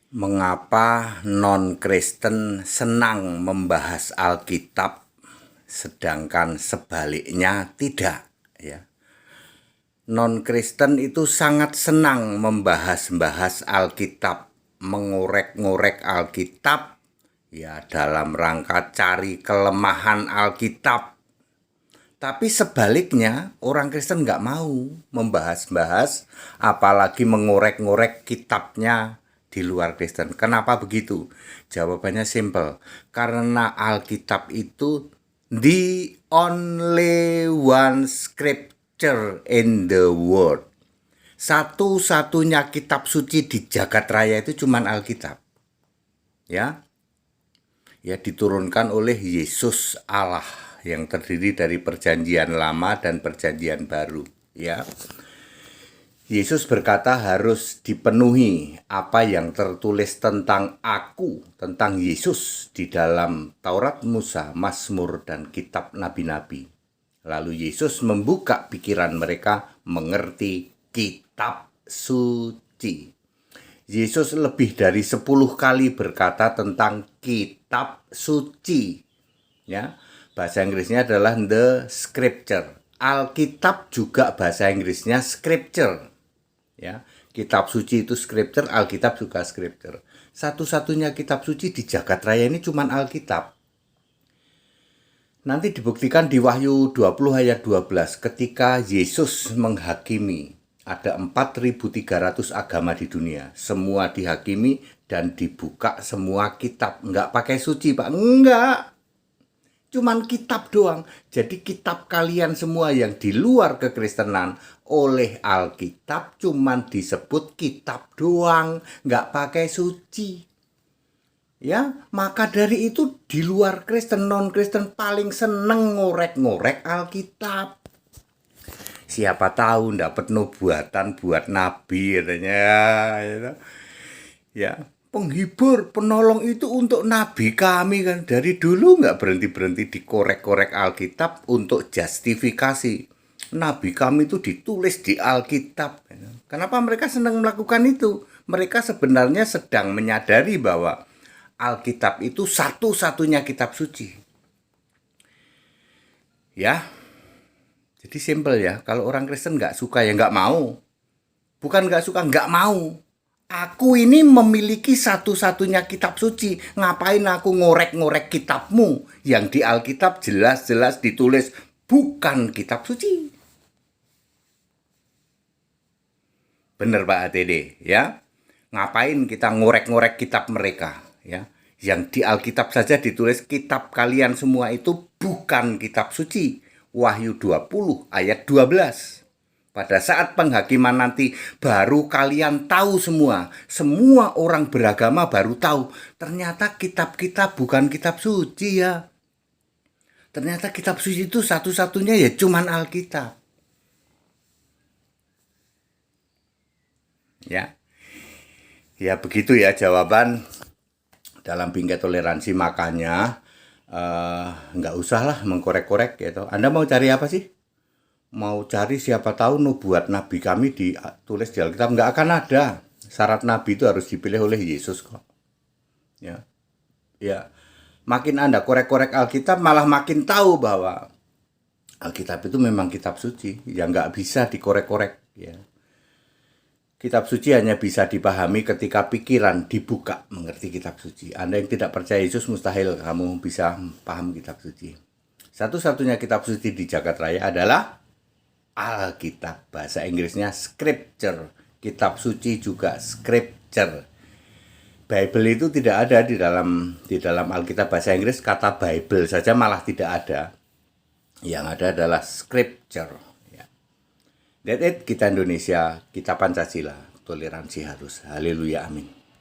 Mengapa non-Kristen senang membahas Alkitab, sedangkan sebaliknya tidak? Ya, non-Kristen itu sangat senang membahas Alkitab, mengorek-ngorek Alkitab, ya dalam rangka cari kelemahan Alkitab. Tapi sebaliknya, orang Kristen nggak mau membahas, apalagi mengorek-ngorek kitabnya di luar Kristen. Kenapa begitu? Jawabannya simple. Karena Alkitab itu the only one scripture in the world. Satu-satunya kitab suci di jagat raya itu cuman Alkitab. Ya, diturunkan oleh Yesus Allah yang terdiri dari perjanjian lama dan perjanjian baru. Ya, Yesus berkata harus dipenuhi apa yang tertulis tentang aku, tentang Yesus di dalam Taurat Musa, Mazmur, dan kitab nabi-nabi. Lalu Yesus membuka pikiran mereka mengerti kitab suci. Yesus lebih dari 10 kali berkata tentang kitab suci. Ya, bahasa Inggrisnya adalah the scripture. Alkitab juga bahasa Inggrisnya scripture. Ya, kitab suci itu scripture, Alkitab juga scripture. Satu-satunya kitab suci di jagat raya ini cuma Alkitab. Nanti dibuktikan di Wahyu 20 ayat 12 ketika Yesus menghakimi. Ada 4.300 agama di dunia. Semua dihakimi dan dibuka semua kitab. Enggak pakai suci, Pak. Enggak. Cuman kitab doang. Jadi kitab kalian semua yang di luar kekristenan oleh Alkitab cuman disebut kitab doang. Enggak pakai suci. Ya, maka dari itu di luar Kristen, non-Kristen paling seneng ngorek-ngorek Alkitab. Siapa tahu dapat nubuatan buat nabi katanya ya, ya penghibur penolong itu untuk nabi kami kan dari dulu nggak berhenti dikorek-korek Alkitab untuk justifikasi nabi kami itu ditulis di Alkitab. Kenapa mereka senang melakukan itu? Mereka sebenarnya sedang menyadari bahwa Alkitab itu satu-satunya kitab suci. Ya, jadi simple ya, kalau orang Kristen nggak suka ya nggak mau. Bukan nggak suka, nggak mau. Aku ini memiliki satu-satunya kitab suci. Ngapain aku ngorek-ngorek kitabmu? Yang di Alkitab jelas-jelas ditulis bukan kitab suci. Bener Pak ATD ya. Ngapain kita ngorek-ngorek kitab mereka ya? Yang di Alkitab saja ditulis kitab kalian semua itu bukan kitab suci. Wahyu 20 ayat 12. Pada saat penghakiman nanti baru kalian tahu semua. Semua orang beragama baru tahu. Ternyata kitab-kitab bukan kitab suci ya. Ternyata kitab suci itu satu-satunya ya cuman Alkitab. Ya. Ya begitu ya jawaban dalam bingkai toleransi. Makanya nggak usah lah mengkorek-korek gitu. Anda mau cari apa sih? Mau cari siapa tahu nubuat nabi kami ditulis di Alkitab. Nggak akan ada. Syarat nabi itu harus dipilih oleh Yesus kok. Ya, ya. Makin Anda korek-korek Alkitab malah makin tahu bahwa Alkitab itu memang kitab suci yang nggak bisa dikorek-korek. Ya. Kitab suci hanya bisa dipahami ketika pikiran dibuka mengerti kitab suci. Anda yang tidak percaya Yesus mustahil kamu bisa paham kitab suci. Satu-satunya kitab suci di jagat raya adalah Alkitab. Bahasa Inggrisnya scripture. Kitab suci juga scripture. Bible itu tidak ada di dalam Alkitab bahasa Inggris. Kata Bible saja malah tidak ada. Yang ada adalah scripture. That's it, kita Indonesia, kita Pancasila, toleransi harus. Haleluya, amin.